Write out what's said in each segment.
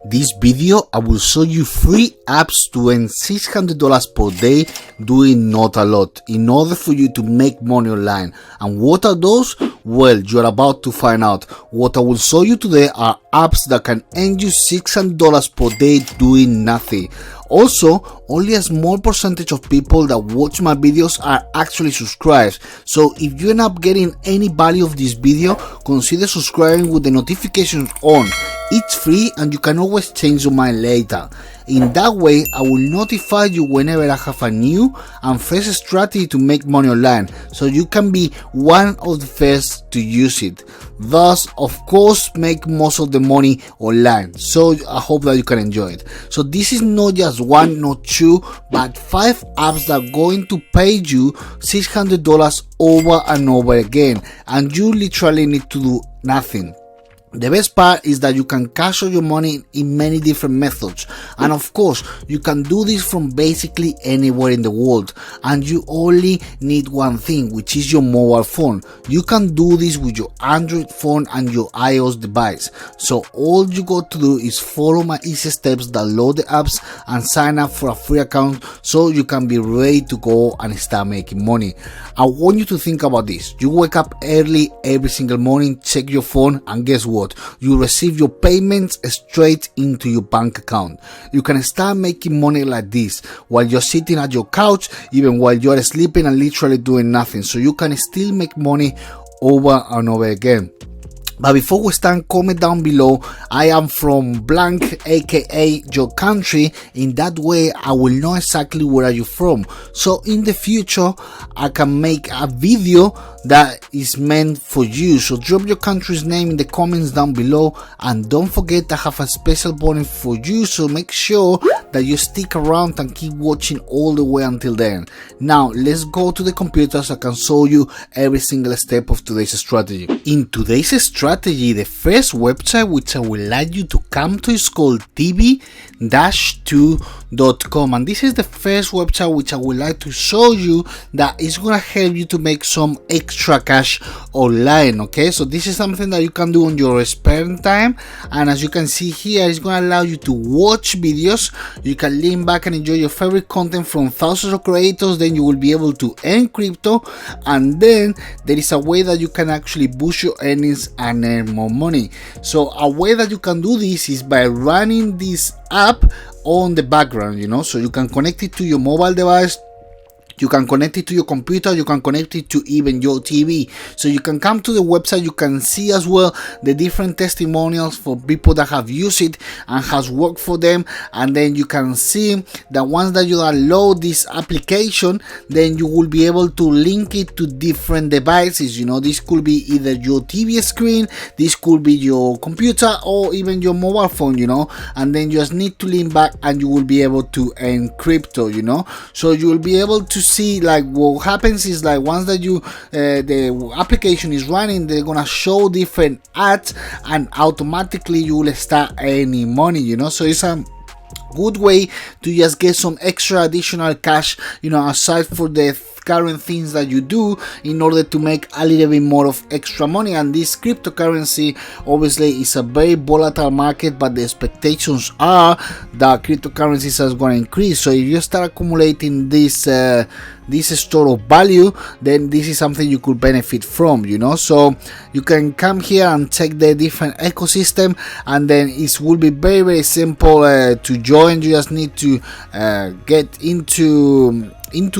This video, I will show you 3 apps to earn $600 per day doing not a lot in order for you to make money online. And what are those? Well, you're about to find out. What I will show you today are apps that can earn you $600 per day doing nothing. Also, only a small percentage of people that watch my videos are actually subscribed. So if you end up getting any value of this video, consider subscribing with the notifications on. It's free and you can always change your mind later. In that way, I will notify you whenever I have a new and fresh strategy to make money online, so you can be one of the first to use it. Thus, of course, make most of the money online. So I hope that you can enjoy it. So this is not just one, not two, but 5 apps that are going to pay you $600 over and over again, and you literally need to do nothing. The best part is that you can cash out your money in many different methods, and of course you can do this from basically anywhere in the world, and you only need one thing, which is your mobile phone. You can do this with your Android phone and your iOS device. So all you got to do is follow my easy steps, download the apps and sign up for a free account so you can be ready to go and start making money. I want you to think about this. You wake up early every single morning, check your phone, and guess what? You receive your payments straight into your bank account. You can start making money like this while you're sitting at your couch, even while you're sleeping and literally doing nothing. So you can still make money over and over again. But before we start, comment down below, I am from blank, aka your country. In that way I will know exactly where are you from, so in the future I can make a video that is meant for you. So drop your country's name in the comments down below, and don't forget I have a special bonus for you, so make sure that you stick around and keep watching all the way until then. Now let's go to the computer so I can show you every single step of today's strategy. In today's strategy, the first website which I would like you to come to is called tv-2.com, and this is the first website which I would like to show you that is gonna help you to make some extra cash online. Okay, so this is something that you can do on your spare time, and as you can see here, it's gonna allow you to watch videos. You can lean back and enjoy your favorite content from thousands of creators. Then you will be able to earn crypto, and then there is a way that you can actually boost your earnings and earn more money. So a way that you can do this is by running this app on the background, so you can connect it to your mobile device, you can connect it to your computer, you can connect it to even your TV. So you can come to the website, you can see as well the different testimonials for people that have used it and has worked for them, and then you can see that once that you download this application, then you will be able to link it to different devices. This could be either your TV screen, this could be your computer, or even your mobile phone, and then you just need to lean back and you will be able to earn crypto. So you will be able to see, like, what happens is, like, once that you the application is running, they're gonna show different ads and automatically you will start earning money. So it's a good way to just get some extra additional cash, aside for the current things that you do, in order to make a little bit more of extra money. And this cryptocurrency obviously is a very volatile market, but the expectations are that cryptocurrencies are going to increase. So if you start accumulating this store of value, then this is something you could benefit from. So you can come here and check the different ecosystem, and then it will be very, very simple to join. You just need to get into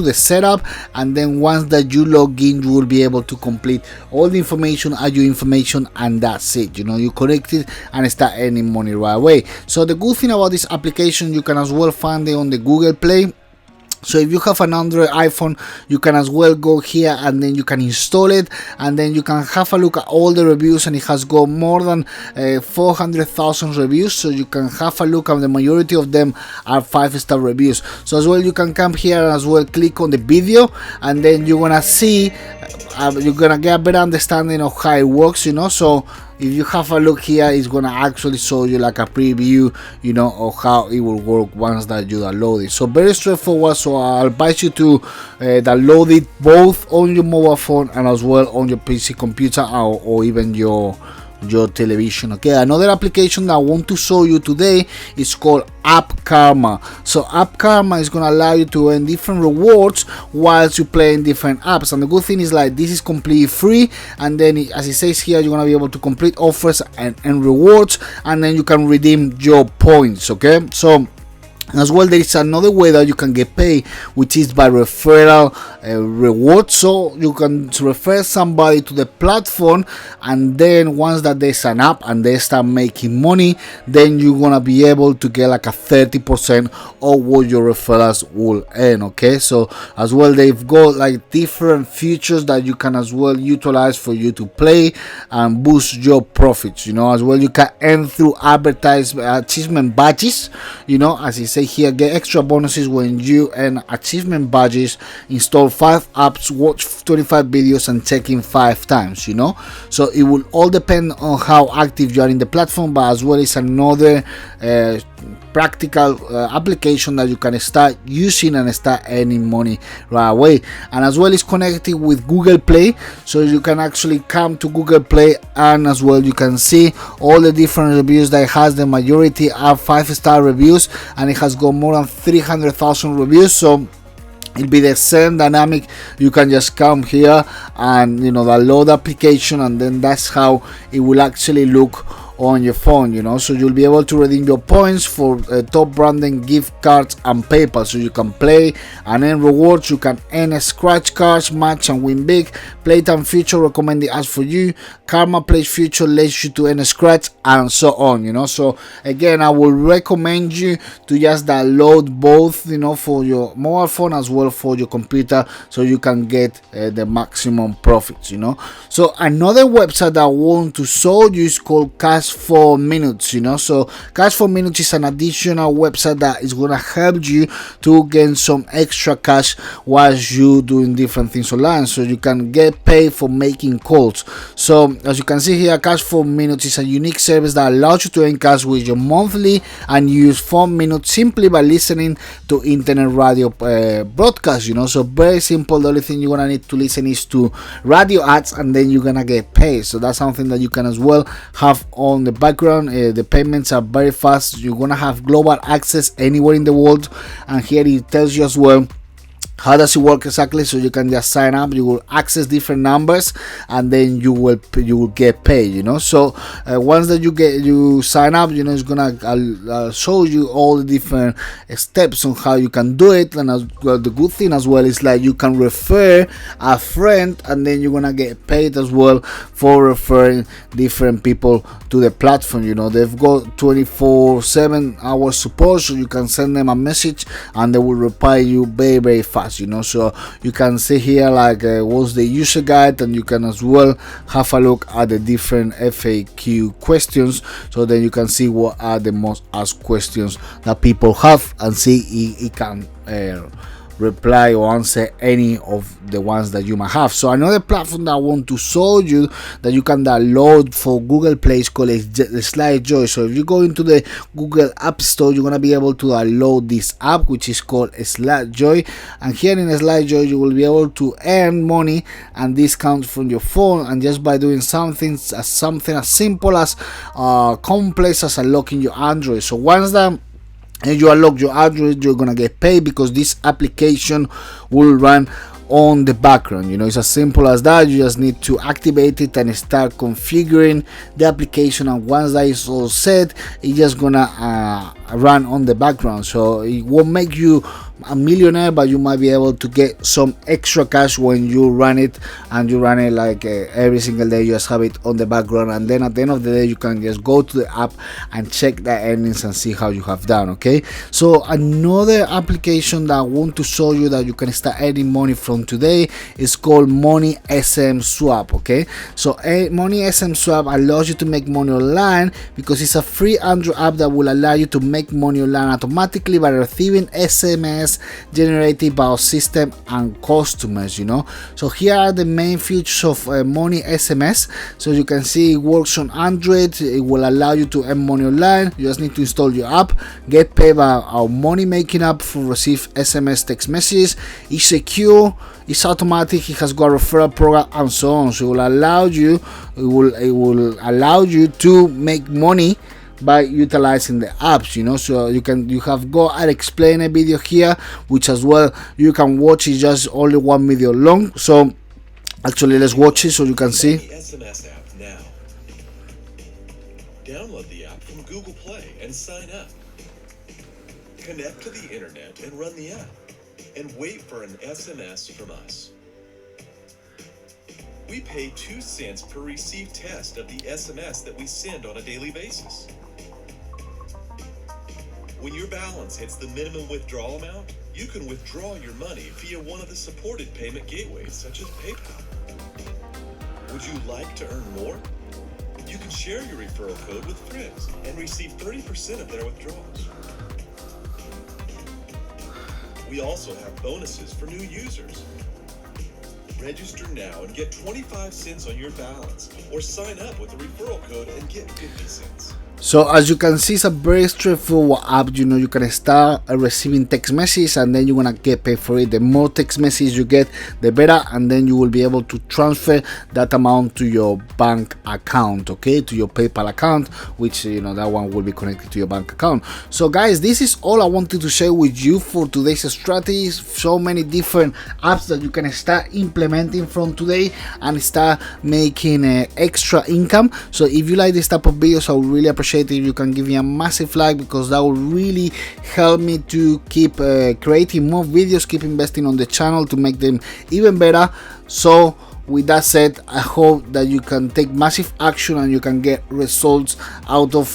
the setup, and then once that you log in, you will be able to complete all the information, add your information, and that's it. You connect it and start earning money right away. So the good thing about this application, you can as well find it on the Google Play. So if you have an Android iPhone, you can as well go here and then you can install it, and then you can have a look at all the reviews, and it has got more than 400,000 reviews. So you can have a look, and the majority of them are 5-star reviews. So as well, you can come here and as well click on the video, and then you're gonna see, you're gonna get a better understanding of how it works. So if you have a look here, it's gonna actually show you like a preview, of how it will work once that you download it. So very straightforward. So I'll advise you to download it both on your mobile phone and as well on your PC computer, or even your your television. Okay, another application that I want to show you today is called App Karma. So App Karma is going to allow you to earn different rewards whilst you play in different apps, and the good thing is like this is completely free, and then as it says here, you're going to be able to complete offers and rewards, and then you can redeem your points. Okay, so as well, there is another way that you can get paid, which is by referral reward. So you can refer somebody to the platform, and then once that they sign up and they start making money, then you're gonna be able to get like a 30% of what your referrals will earn. Okay, so as well, they've got like different features that you can as well utilize for you to play and boost your profits. As well, you can earn through achievement badges. As it says here, get extra bonuses when you earn achievement badges, install 5 apps, watch 25 videos, and check in 5 times. So it will all depend on how active you are in the platform, but as well as another practical application that you can start using and start earning money right away. And as well, it's connected with Google Play, so you can actually come to Google Play, and as well you can see all the different reviews that it has. The majority are 5-star reviews, and it has got more than 300,000 reviews. So it'll be the same dynamic. You can just come here and download the application, and then that's how it will actually look on your phone. So you'll be able to redeem your points for top branding, gift cards, and PayPal. So you can play and earn rewards. You can earn scratch cards, match and win big. Playtime feature recommended as for you. Karma Plays feature lets you to earn a scratch, and so on. So again, I will recommend you to just download both, for your mobile phone as well for your computer, so you can get the maximum profits. So another website that I want to show you is called Cash for Minutes. So Cash for Minutes is an additional website that is gonna help you to gain some extra cash whilst you doing different things online. So you can get paid for making calls. So as you can see here, Cash for Minutes is a unique service that allows you to earn cash with your monthly and use 4 minutes simply by listening to internet radio broadcasts. So very simple. The only thing you're gonna need to listen is to radio ads, and then you're gonna get paid. So that's something that you can as well have on the background. The payments are very fast. You're gonna have global access anywhere in the world, and here it tells you as well how does it work exactly. So you can just sign up, you will access different numbers, and then you will get paid. So once that you sign up, it's gonna show you all the different steps on how you can do it. And as well, the good thing as well is like you can refer a friend, and then you're gonna get paid as well for referring different people to the platform. They've got 24/7 hours support, so you can send them a message and they will reply you very, very fast. So you can see here like what's the user guide, and you can as well have a look at the different FAQ questions, so then you can see what are the most asked questions that people have, and see if it can reply or answer any of the ones that you might have. So another platform that I want to show you that you can download for Google Play is called SlideJoy. So if you go into the Google App Store, you're gonna be able to download this app, which is called SlideJoy, and here in SlideJoy you will be able to earn money and discounts from your phone, and just by doing something as simple as complex as unlocking your Android. So once that and you unlock your Android, you're gonna get paid because this application will run on the background. It's as simple as that. You just need to activate it and start configuring the application, and once that is all set, it's just gonna run on the background. So it won't make you a millionaire, but you might be able to get some extra cash when you run it, and you run it like every single day. You just have it on the background, and then at the end of the day you can just go to the app and check the earnings and see how you have done. Okay, so another application that I want to show you that you can start earning money from today is called Money SMS Swap. Okay, so Money SMS Swap allows you to make money online because it's a free Android app that will allow you to make money online automatically by receiving SMS SMS generated by our system and customers, you know. So here are the main features of Money SMS. So you can see it works on Android. It will allow you to earn money online. You just need to install your app, get paid by our money making app for receive SMS text messages. It's secure, it's automatic, it has got a referral program and so on. So it will allow you to make money by utilizing the apps, you know. So you have got an explainer video here, which as well you can watch. It's just only 1 video long, so actually let's watch it so you can see. The SMS app now. Download the app from Google Play and sign up. Connect to the internet and run the app, and wait for an SMS from us. We pay 2 cents per received test of the SMS that we send on a daily basis. When your balance hits the minimum withdrawal amount, you can withdraw your money via one of the supported payment gateways, such as PayPal. Would you like to earn more? You can share your referral code with friends and receive 30% of their withdrawals. We also have bonuses for new users. Register now and get 25 cents on your balance, or sign up with a referral code and get 50 cents. So as you can see, it's a very straightforward app. You know, you can start receiving text messages and then you're gonna get paid for it. The more text messages you get, the better, and then you will be able to transfer that amount to your bank account, okay, to your PayPal account, which, you know, that one will be connected to your bank account. So guys, this is all I wanted to share with you for today's strategies. So many different apps that you can start implementing from today and start making extra income. So if you like this type of videos, I would really appreciate if you can give me a massive like, because that will really help me to keep creating more videos, keep investing on the channel to make them even better. So with that said, I hope that you can take massive action and you can get results out of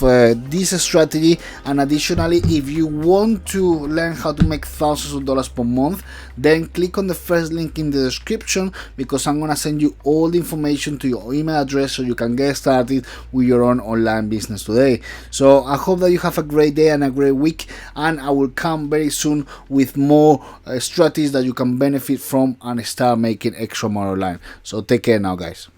this strategy. And additionally, if you want to learn how to make thousands of dollars per month, then click on the first link in the description, because I'm gonna send you all the information to your email address so you can get started with your own online business today. So I hope that you have a great day and a great week, and I will come very soon with more strategies that you can benefit from and start making extra money online. So take care now, guys.